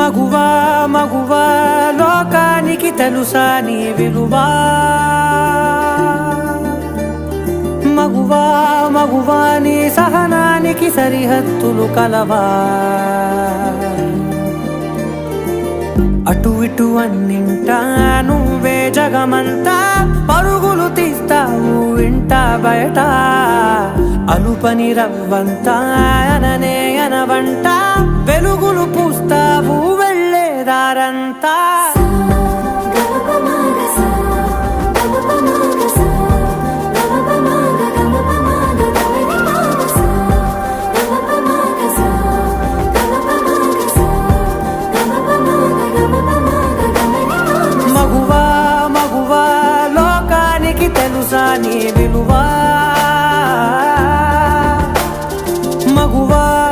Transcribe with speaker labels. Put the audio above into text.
Speaker 1: మగువా మగువా లోకానికి తెలుసా నీ విలువా మగువా మగువా నీ సహనానికి సరిహద్దులు కలవా అటు ఇటు అన్నింటా నువ్వే జగమంతా పరుగులు తీస్తావు ఇంట బయట అలుపని రవ్వంతా అననే అనవంట వెలుగులు పూస్తావు వెళ్ళేదారంతా